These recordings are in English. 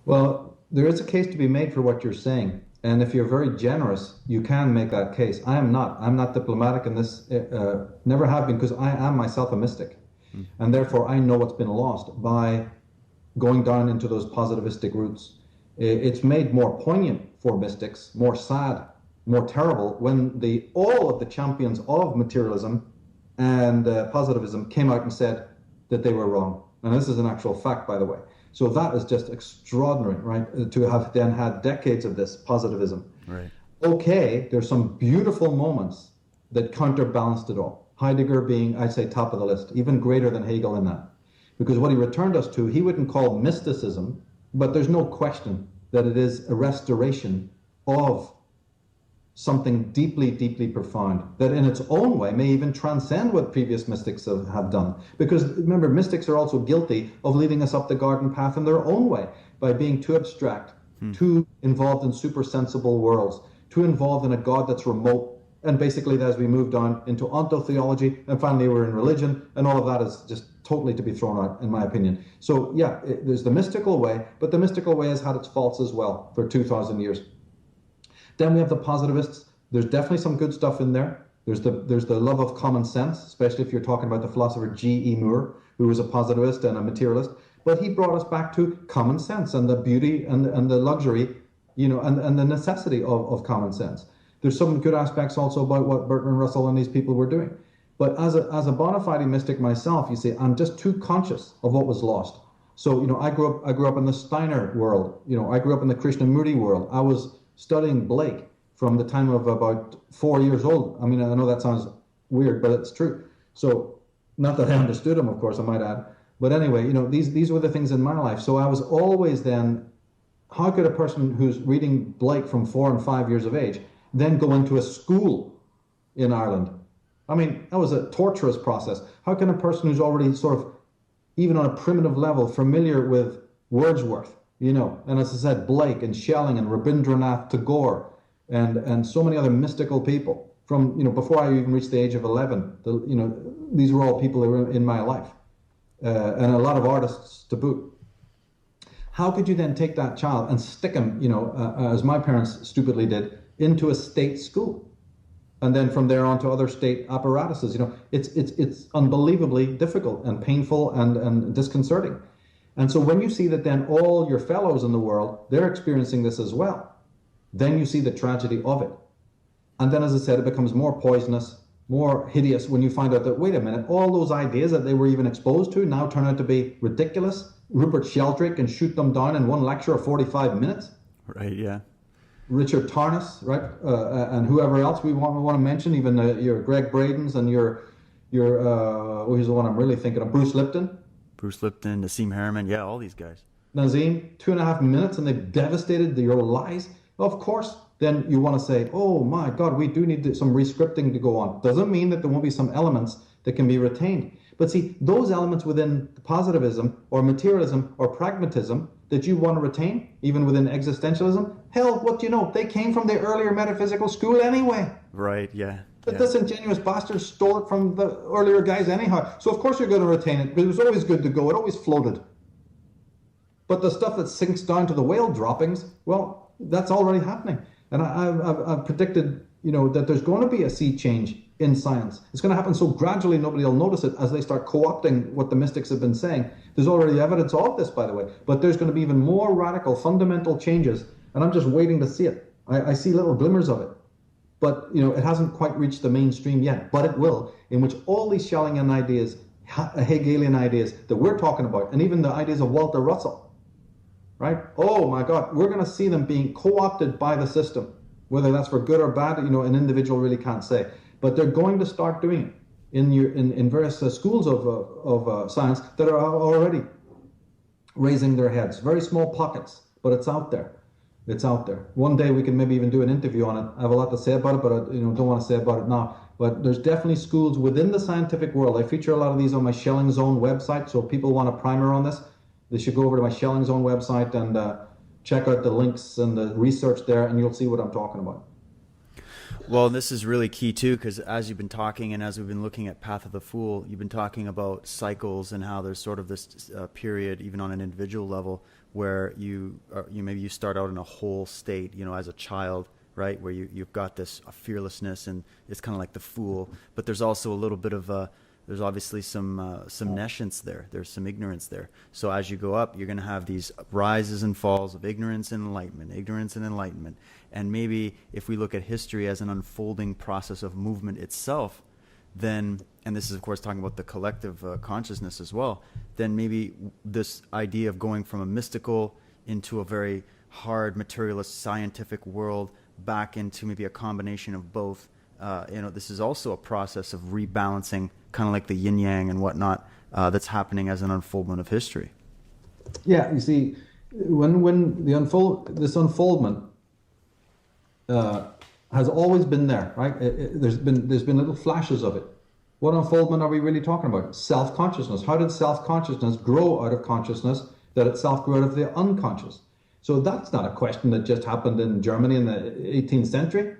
Well, there is a case to be made for what you're saying. And if you're very generous, you can make that case. I am not. I'm not diplomatic in this, never have been, because I am myself a mystic. Mm. And therefore, I know what's been lost by going down into those positivistic routes. It's made more poignant for mystics, more sad, more terrible when all of the champions of materialism and positivism came out and said that they were wrong. And this is an actual fact, by the way. So that is just extraordinary, right? To have then had decades of this positivism. Right. Okay, there's some beautiful moments that counterbalanced it all. Heidegger being, I'd say, top of the list, even greater than Hegel in that. Because what he returned us to, he wouldn't call mysticism, but there's no question that it is a restoration of something deeply, deeply profound that in its own way may even transcend what previous mystics have done. Because remember, mystics are also guilty of leading us up the garden path in their own way by being too abstract, too involved in supersensible worlds, too involved in a God that's remote. And basically, as we moved on into ontotheology, and finally we're in religion, and all of that is just totally to be thrown out, in my opinion. So yeah, there's the mystical way, but the mystical way has had its faults as well for 2,000 years. Then we have the positivists. There's definitely some good stuff in there. There's the love of common sense, especially if you're talking about the philosopher G.E. Moore, who was a positivist and a materialist. But he brought us back to common sense and the beauty and the luxury, and the necessity of common sense. There's some good aspects also about what Bertrand Russell and these people were doing. But as a bona fide mystic myself, you see, I'm just too conscious of what was lost. So, I grew up in the Steiner world. I grew up in the Krishnamurti world. I was studying Blake from the time of about 4 years old. I mean, I know that sounds weird, but it's true. So, not that I understood him, of course, I might add. But anyway, these were the things in my life. So I was always then, how could a person who's reading Blake from 4 and 5 years of age then go into a school in Ireland? I mean, that was a torturous process. How can a person who's already sort of, even on a primitive level, familiar with Wordsworth, and as I said, Blake and Schelling and Rabindranath Tagore and so many other mystical people from, before I even reached the age of 11, these were all people that were in my life, and a lot of artists to boot. How could you then take that child and stick him, as my parents stupidly did, into a state school? And then from there on to other state apparatuses, it's unbelievably difficult and painful and disconcerting. And so when you see that then all your fellows in the world, they're experiencing this as well, then you see the tragedy of it. And then, as I said, it becomes more poisonous, more hideous when you find out that, wait a minute, all those ideas that they were even exposed to now turn out to be ridiculous. Rupert Sheldrake can shoot them down in one lecture of 45 minutes. Right, yeah. Richard Tarnas, right, and whoever else we want to mention, even your Greg Bradens and your who's the one I'm really thinking of, Bruce Lipton. Bruce Lipton, Nassim Harriman, yeah, all these guys. Nazim, 2.5 minutes and they've devastated your lies. Of course, then you want to say, oh my God, we do need some rescripting to go on. Doesn't mean that there won't be some elements that can be retained. But see, those elements within positivism or materialism or pragmatism that you want to retain, even within existentialism, hell, what do you know? They came from the earlier metaphysical school anyway. Right, yeah. But this ingenious bastard stole it from the earlier guys anyhow. So of course you're going to retain it, but it was always good to go. It always floated. But the stuff that sinks down to the whale droppings, well, that's already happening. And I've predicted, that there's going to be a sea change in science. It's going to happen so gradually nobody will notice it as they start co-opting what the mystics have been saying. There's already evidence of this, by the way. But there's going to be even more radical, fundamental changes. And I'm just waiting to see it. I see little glimmers of it. But, it hasn't quite reached the mainstream yet. But it will, in which all these Schellingian ideas, Hegelian ideas that we're talking about, and even the ideas of Walter Russell, right? Oh, my God, we're going to see them being co-opted by the system. Whether that's for good or bad, an individual really can't say. But they're going to start doing it in various schools of science that are already raising their heads. Very small pockets, but it's out there. It's out there. One day we can maybe even do an interview on it. I have a lot to say about it, but I don't want to say about it now. But there's definitely schools within the scientific world. I feature a lot of these on my Schelling Zone website, so if people want a primer on this, they should go over to my Schelling Zone website and check out the links and the research there, and you'll see what I'm talking about. Well, this is really key too, because as you've been talking and as we've been looking at Path of the Fool, you've been talking about cycles and how there's sort of this period, even on an individual level, where maybe you start out in a whole state, as a child, right, where you've got this fearlessness, and it's kind of like the fool, but there's also a little bit of there's obviously some nescience there. There's some ignorance there. So as you go up, you're going to have these rises and falls of ignorance and enlightenment. And maybe if we look at history as an unfolding process of movement itself, then, and this is of course talking about the collective consciousness as well, then maybe this idea of going from a mystical into a very hard materialist scientific world back into maybe a combination of both, this is also a process of rebalancing, kind of like the yin yang and whatnot, that's happening as an unfoldment of history. Yeah, you see, when this unfoldment has always been there, right? There's been little flashes of it. What unfoldment are we really talking about? Self-consciousness. How did self-consciousness grow out of consciousness that itself grew out of the unconscious? So that's not a question that just happened in Germany in the 18th century.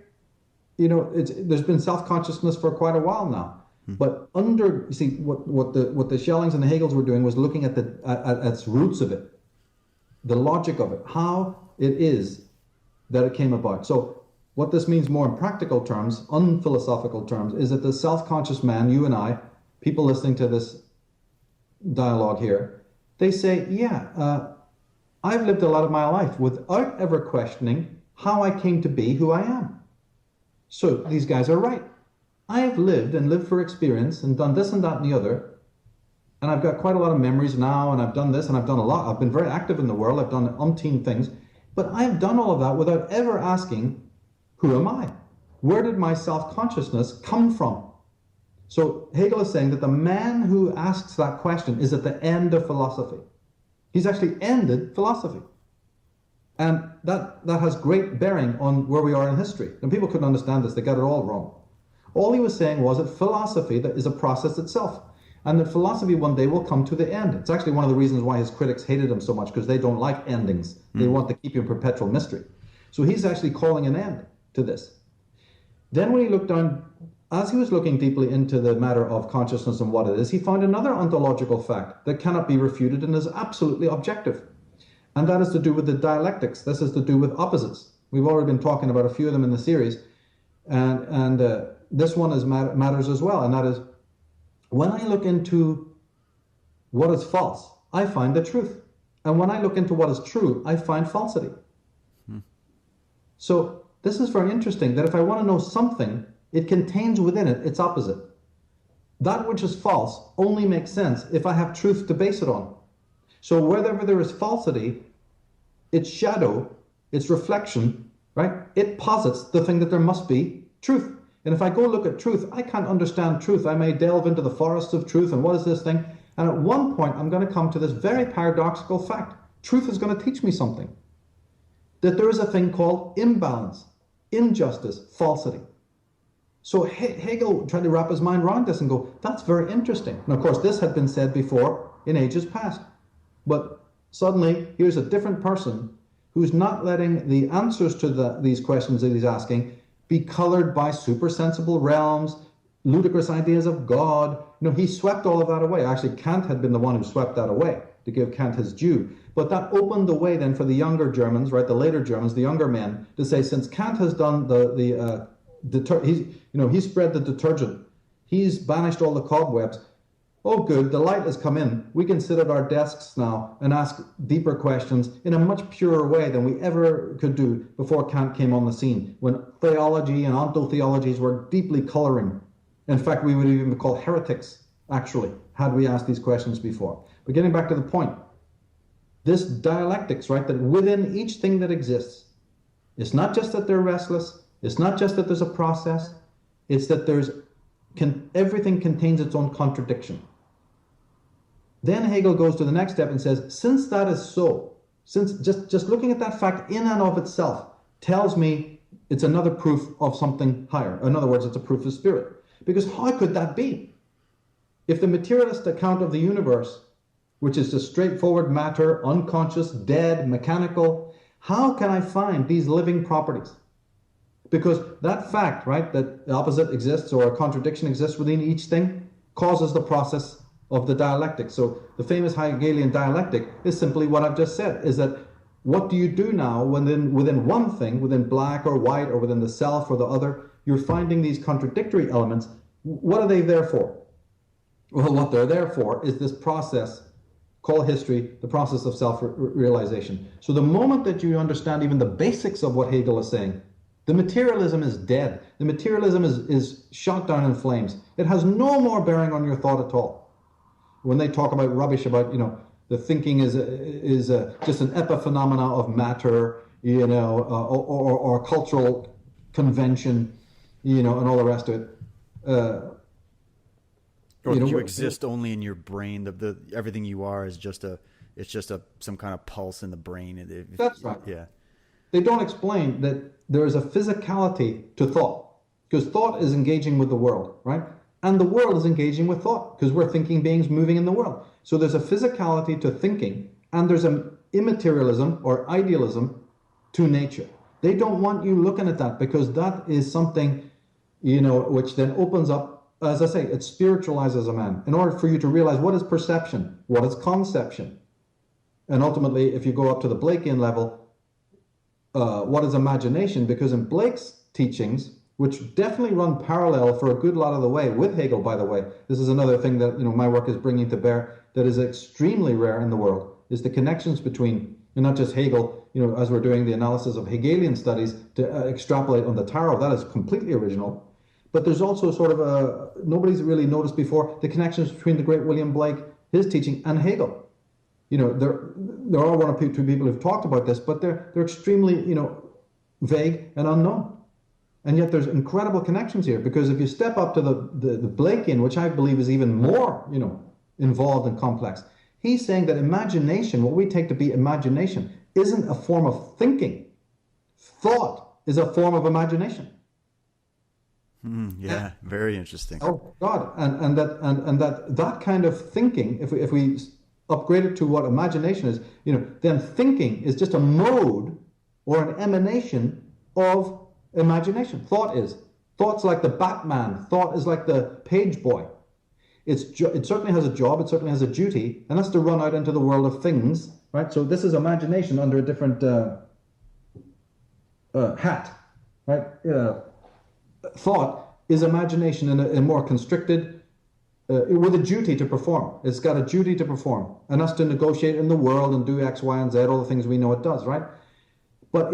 There's been self-consciousness for quite a while now. But what the Schellings and the Hegels were doing was looking at its roots of it, the logic of it, how it is that it came about. So what this means more in practical terms, unphilosophical terms, is that the self-conscious man, you and I, people listening to this dialogue here, they say, I've lived a lot of my life without ever questioning how I came to be who I am. So these guys are right. I have lived for experience and done this and that and the other. And I've got quite a lot of memories now, and I've done this and I've done a lot. I've been very active in the world. I've done umpteen things. But I've done all of that without ever asking, who am I? Where did my self-consciousness come from? So Hegel is saying that the man who asks that question is at the end of philosophy. He's actually ended philosophy. And that has great bearing on where we are in history. And people couldn't understand this. They got it all wrong. All he was saying was that philosophy that is a process itself. And that philosophy one day will come to the end. It's actually one of the reasons why his critics hated him so much, because they don't like endings. They want to keep you in perpetual mystery. So he's actually calling an end to this. Then when he looked down, as he was looking deeply into the matter of consciousness and what it is, he found another ontological fact that cannot be refuted and is absolutely objective. And that is to do with the dialectics. This is to do with opposites. We've already been talking about a few of them in the series. And this one matters as well. And that is, when I look into what is false, I find the truth. And when I look into what is true, I find falsity. So this is very interesting, that if I want to know something, it contains within it its opposite. That which is false only makes sense if I have truth to base it on. So wherever there is falsity, its shadow, its reflection, right, it posits the thing that there must be truth. And if I go look at truth, I can't understand truth. I may delve into the forests of truth and what is this thing? And at one point, I'm going to come to this very paradoxical fact. Truth is going to teach me something. That there is a thing called imbalance, injustice, falsity. So Hegel tried to wrap his mind around this and go, that's very interesting. And of course, this had been said before in ages past. But suddenly, here's a different person who's not letting the answers to these questions that he's asking be colored by supersensible realms, ludicrous ideas of God. He swept all of that away. Actually, Kant had been the one who swept that away, to give Kant his due. But that opened the way then for the younger Germans, right, the later Germans, the younger men, to say, since Kant has done he's spread the detergent, he's banished all the cobwebs. Oh, good, the light has come in. We can sit at our desks now and ask deeper questions in a much purer way than we ever could do before Kant came on the scene, when theology and ontotheologies were deeply coloring. In fact, we would even be called heretics, actually, had we asked these questions before. But getting back to the point, this dialectics, right, that within each thing that exists, it's not just that they're restless, it's not just that there's a process, it's that everything contains its own contradiction. Then Hegel goes to the next step and says, since that is so, since just looking at that fact in and of itself tells me it's another proof of something higher. In other words, it's a proof of spirit. Because how could that be? If the materialist account of the universe, which is just straightforward matter, unconscious, dead, mechanical, how can I find these living properties? Because that fact, right, that the opposite exists or a contradiction exists within each thing, causes the process of the dialectic. So the famous Hegelian dialectic is simply what I've just said, is that what do you do now within one thing, within black or white or within the self or the other, you're finding these contradictory elements. What are they there for? Well, what they're there for is this process called history, the process of self-realization. So the moment that you understand even the basics of what Hegel is saying, the materialism is dead. The materialism is shot down in flames. It has no more bearing on your thought at all. When they talk about rubbish about, the thinking is just an epiphenomena of matter, or cultural convention, and all the rest of it. Or you exist only in your brain. The everything you are is just some kind of pulse in the brain. That's right. Yeah. They don't explain that there is a physicality to thought, because thought is engaging with the world, right? And the world is engaging with thought, because we're thinking beings moving in the world. So there's a physicality to thinking, and there's an immaterialism or idealism to nature. They don't want you looking at that, because that is something, which then opens up, as I say, it spiritualizes a man. In order for you to realize what is perception, what is conception, and ultimately, if you go up to the Blakean level, what is imagination? Because in Blake's teachings, which definitely run parallel for a good lot of the way with Hegel, by the way, this is another thing that my work is bringing to bear that is extremely rare in the world, is the connections between, and not just Hegel, as we're doing the analysis of Hegelian studies to extrapolate on the tarot, that is completely original. But there's also sort of nobody's really noticed before, the connections between the great William Blake, his teaching, and Hegel. There are one or two people who've talked about this, but they're extremely, vague and unknown. And yet there's incredible connections here, because if you step up to the Blakean, which I believe is even more, involved and complex, he's saying that imagination, what we take to be imagination, isn't a form of thinking. Thought is a form of imagination. Yeah, very interesting. Oh God, and that kind of thinking, if we upgrade it to what imagination is, then thinking is just a mode or an emanation of imagination. Thought's like the Batman. Thought is like the page boy. It certainly has a job. It certainly has a duty, and that's to run out into the world of things, right? So this is imagination under a different hat, right? Thought is imagination in a more constricted, with a duty to perform. It's got a duty to perform, and that's to negotiate in the world and do X, Y, and Z, all the things we know it does, right? But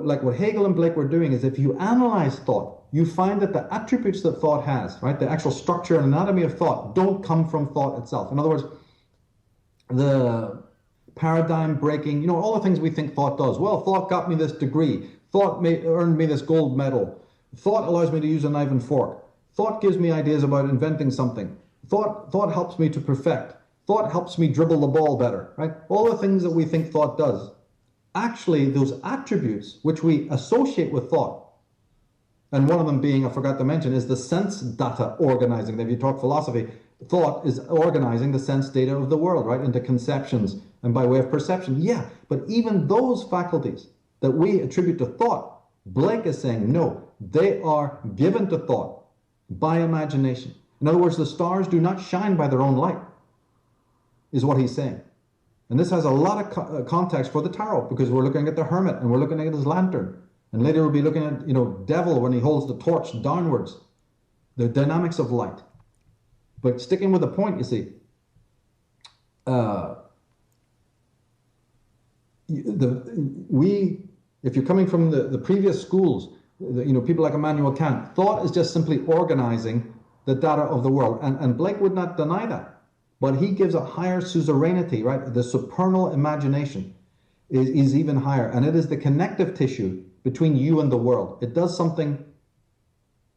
like what Hegel and Blake were doing is, if you analyze thought, you find that the attributes that thought has, right, the actual structure and anatomy of thought, don't come from thought itself. In other words, the paradigm breaking, all the things we think thought does. Well, thought got me this degree. Thought earned me this gold medal. Thought allows me to use a knife and fork. Thought gives me ideas about inventing something. Thought helps me to perfect. Thought helps me dribble the ball better, right? All the things that we think thought does. Actually, those attributes which we associate with thought, and one of them being, I forgot to mention, is the sense data organizing. If you talk philosophy, thought is organizing the sense data of the world, right, into conceptions and by way of perception. Yeah, but even those faculties that we attribute to thought, Blake is saying, no, they are given to thought by imagination. In other words, the stars do not shine by their own light, is what he's saying. And this has a lot of context for the tarot, because we're looking at the hermit and we're looking at his lantern. And later we'll be looking at, devil when he holds the torch downwards. The dynamics of light. But sticking with the point, you see, if you're coming from the previous schools, people like Immanuel Kant, thought is just simply organizing the data of the world. And Blake would not deny that. But he gives a higher suzerainty, right? The supernal imagination is even higher. And it is the connective tissue between you and the world. It does something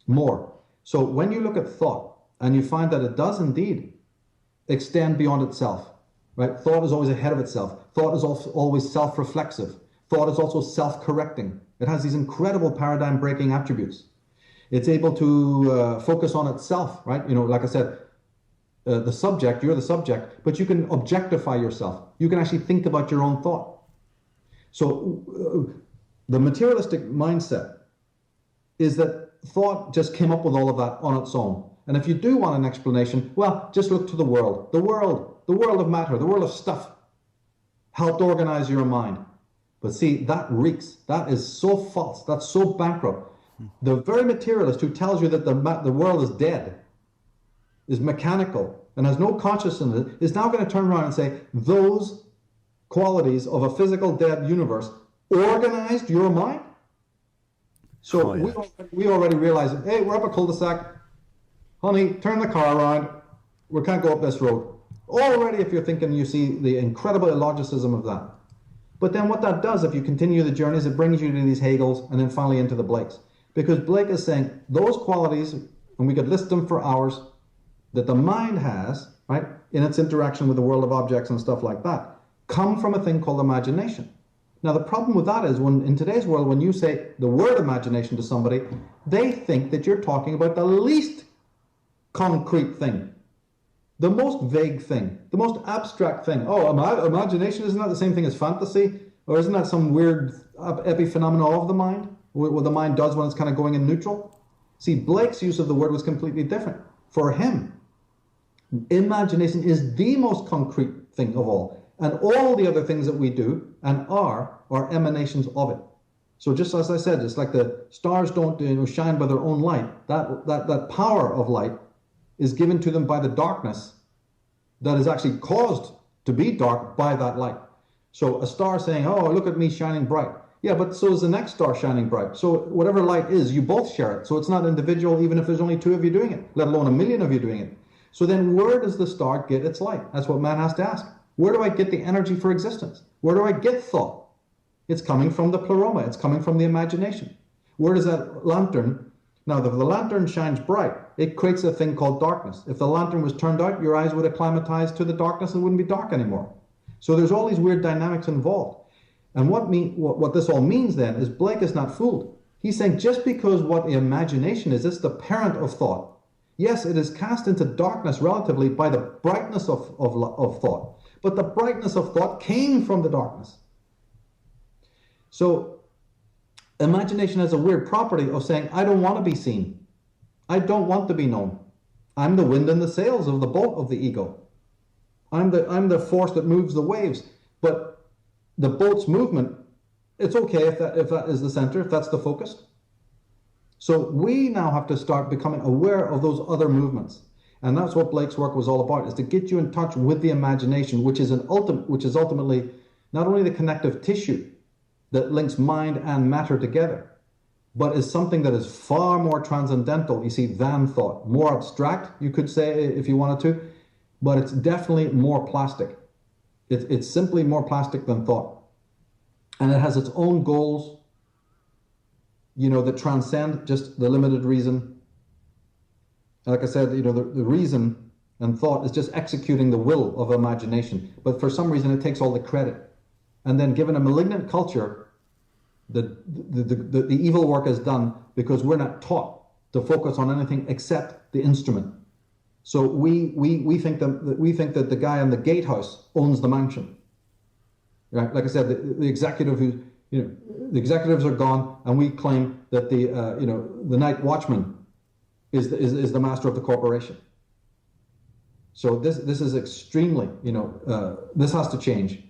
more. So when you look at thought, and you find that it does indeed extend beyond itself, right? Thought is always ahead of itself. Thought is also always self-reflexive. Thought is also self-correcting. It has these incredible paradigm-breaking attributes. It's able to focus on itself, right? Like I said, the subject, you're the subject, but you can objectify yourself. You can actually think about your own thought. So the materialistic mindset is that thought just came up with all of that on its own. And if you do want an explanation, well, just look to the world. The world of matter, the world of stuff helped organize your mind. But see, that reeks. That is so false. That's so bankrupt. The very materialist who tells you that the world is dead, is mechanical, and has no consciousness, is now going to turn around and say, those qualities of a physical dead universe organized your mind? So we already realize, hey, we're up a cul-de-sac. Honey, turn the car around. We can't go up this road. Already, if you're thinking, you see the incredible illogicism of that. But then what that does, if you continue the journey, is it brings you to these Hegels and then finally into the Blakes. Because Blake is saying those qualities, and we could list them for hours, that the mind has, right, in its interaction with the world of objects and stuff like that, come from a thing called imagination. Now, the problem with that is when in today's world, when you say the word imagination to somebody, they think that you're talking about the least concrete thing, the most vague thing, the most abstract thing. Oh, imagination, isn't that the same thing as fantasy? Or isn't that some weird epiphenomena of the mind, what the mind does when it's kind of going in neutral? See, Blake's use of the word was completely different. For him, imagination is the most concrete thing of all. And all the other things that we do and are emanations of it. So just as I said, it's like the stars don't shine by their own light. That power of light is given to them by the darkness that is actually caused to be dark by that light. So a star saying, oh, look at me shining bright. Yeah, but so is the next star shining bright. So whatever light is, you both share it. So it's not individual, even if there's only two of you doing it, let alone a million of you doing it. So then where does the star get its light? That's what man has to ask. Where do I get the energy for existence? Where do I get thought? It's coming from the pleroma. It's coming from the imagination. Where does that lantern... Now, if the lantern shines bright, it creates a thing called darkness. If the lantern was turned out, your eyes would acclimatize to the darkness and wouldn't be dark anymore. So there's all these weird dynamics involved. And what this all means then is Blake is not fooled. He's saying just because what the imagination is, it's the parent of thought. Yes, it is cast into darkness relatively by the brightness of thought. But the brightness of thought came from the darkness. So imagination has a weird property of saying, I don't want to be seen. I don't want to be known. I'm the wind in the sails of the boat of the ego. I'm the force that moves the waves. But the boat's movement, it's okay if that is the center, if that's the focus. So we now have to start becoming aware of those other movements. And that's what Blake's work was all about, is to get you in touch with the imagination, which is ultimately not only the connective tissue that links mind and matter together, but is something that is far more transcendental, you see, than thought. More abstract, you could say, if you wanted to, but it's definitely more plastic. It's simply more plastic than thought. And it has its own goals, that transcend just the limited reason. Like I said, the reason and thought is just executing the will of imagination. But for some reason, it takes all the credit. And then given a malignant culture, the evil work is done because we're not taught to focus on anything except the instrument. So we think that the guy in the gatehouse owns the mansion. Right? Like I said, the executive the executives are gone, and we claim that the night watchman is the master of the corporation. So this is extremely, this has to change.